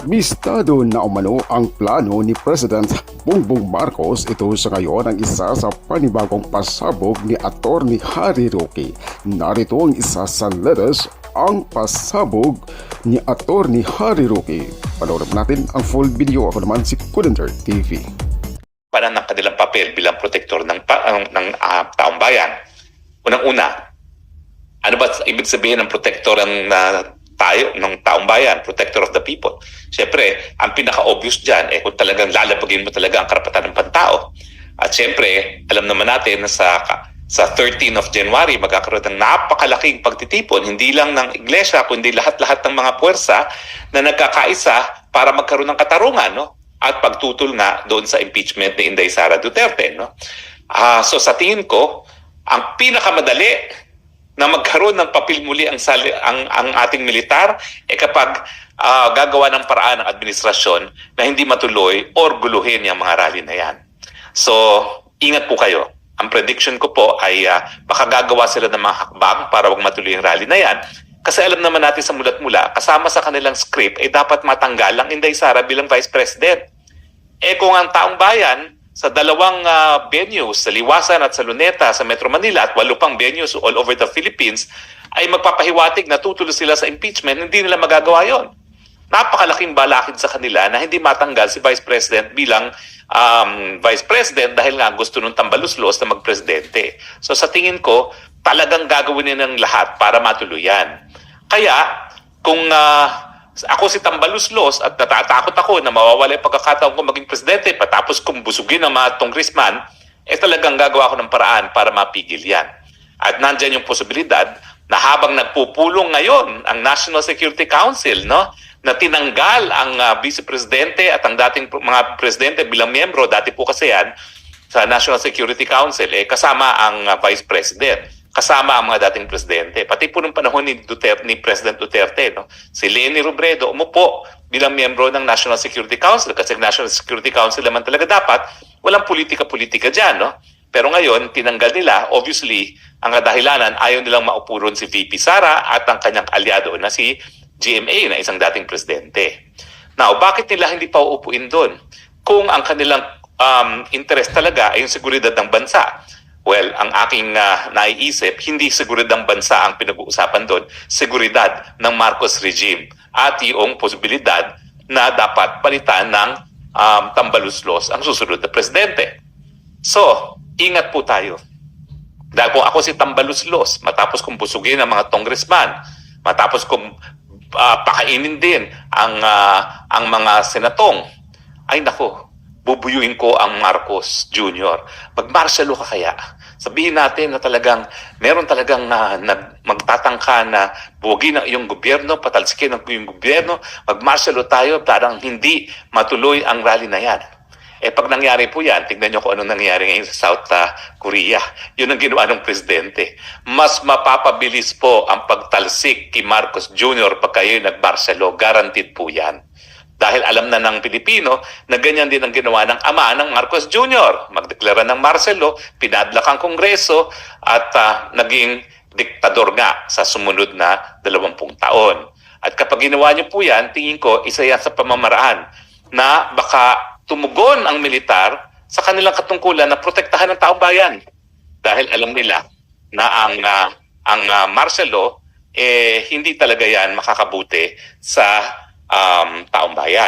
Bistado na umano ang plano ni President Bongbong Marcos. Ito sa ngayon ang isa sa panibagong pasabog ni Atty. Harry Roque. Narito ang isa sa letters, ang pasabog ni Atty. Harry Roque. Panoorin natin ang full video. Ako naman si Kulender TV. Para ng kanilang papel bilang protektor ng taong bayan. Unang-una, ano ba ibig sabihin ng protektor ng taong bayan, protector of the people? Siyempre, ang pinaka-obvious dyan, kung talagang lalabagin mo talaga ang karapatan ng pantao. At siyempre, alam naman natin na sa 13 of January, magkakaroon ng napakalaking pagtitipon, hindi lang ng iglesia, kundi lahat-lahat ng mga puwersa na nagkakaisa para magkaroon ng katarungan, no? At pagtutol nga doon sa impeachment ni Inday Sara Duterte, no? So sa tingin ko, ang pinakamadali na magkaroon ng papel muli ang ating militar kapag gagawa ng paraan ng administrasyon na hindi matuloy or guluhin yung mga rally na yan. So, ingat po kayo. Ang prediction ko po ay baka gagawa sila ng mga hakbang para wag matuloy yung rally na yan. Kasi alam naman natin sa mulat mula, kasama sa kanilang script ay dapat matanggal ang Inday Sara bilang Vice President. Kung ang taong bayan sa dalawang venues, sa Liwasan at sa Luneta, sa Metro Manila at 8 pang venues all over the Philippines, ay magpapahiwatig na tutulo sila sa impeachment, hindi nila magagawa yon. Napakalaking balakid sa kanila na hindi matanggal si Vice President bilang Vice President dahil nga gusto nung tambaluslos na magpresidente. So sa tingin ko, talagang gagawin nila ng lahat para matuloy yan. Kaya, kung ako si tambaluslos at natatakot ako na mawawala yung pagkakataon ko maging presidente patapos kong busugin ng mga congressman, talagang gagawa ko ng paraan para mapigil yan. At nandyan yung posibilidad na habang nagpupulong ngayon ang National Security Council, no, na tinanggal ang Vice Presidente at ang dating mga presidente bilang miyembro, dati po kasi yan, sa National Security Council, kasama ang Vice President, kasama ang mga dating presidente. Pati po nung panahon ni President Duterte, no? Si Leni Robredo umupo bilang miyembro ng National Security Council kasi National Security Council naman talaga dapat walang politika-politika dyan. No? Pero ngayon, tinanggal nila. Obviously, ang kadahilanan, ayaw nilang maupuron si VP Sara at ang kanyang aliado na si GMA na isang dating presidente. Now, bakit nila hindi pa uupuin doon? Kung ang kanilang interest talaga ay yung seguridad ng bansa. Well, ang aking naiisip, hindi seguridad ng bansa ang pinag-uusapan doon, seguridad ng Marcos regime at yung posibilidad na dapat palitan ng tambaluslos ang susunod na presidente. So, ingat po tayo. Dahil kung ako si tambaluslos, matapos kong busugin ang mga congressman, matapos kong pakainin din ang mga senatong, ay nako, bubuyuin ko ang Marcos Jr. Mag-martial law ka kaya? Sabihin natin na talagang meron talagang magtatangka na buwagin ang iyong gobyerno, patalsikin ang iyong gobyerno, mag-martial law tayo para hindi matuloy ang rally na yan. Pag nangyari po yan, tingnan nyo kung anong nangyari ngayon sa South Korea. Yun ang ginawa ng presidente. Mas mapapabilis po ang pagtalsik kay Marcos Jr. pag kayo nag-martial law. Guaranteed po yan. Dahil alam na ng Pilipino na ganyan din ang ginawa ng ama ng Marcos Jr. Magdeklara ng martial law, pinadlak ang Kongreso at naging diktador nga sa sumunod na 20 taon. At kapag ginawa niyo po yan, tingin ko isa yan sa pamamaraan na baka tumugon ang militar sa kanilang katungkulan na protektahan ng taong bayan. Dahil alam nila na ang martial law hindi talaga yan makakabuti sa taong bayan.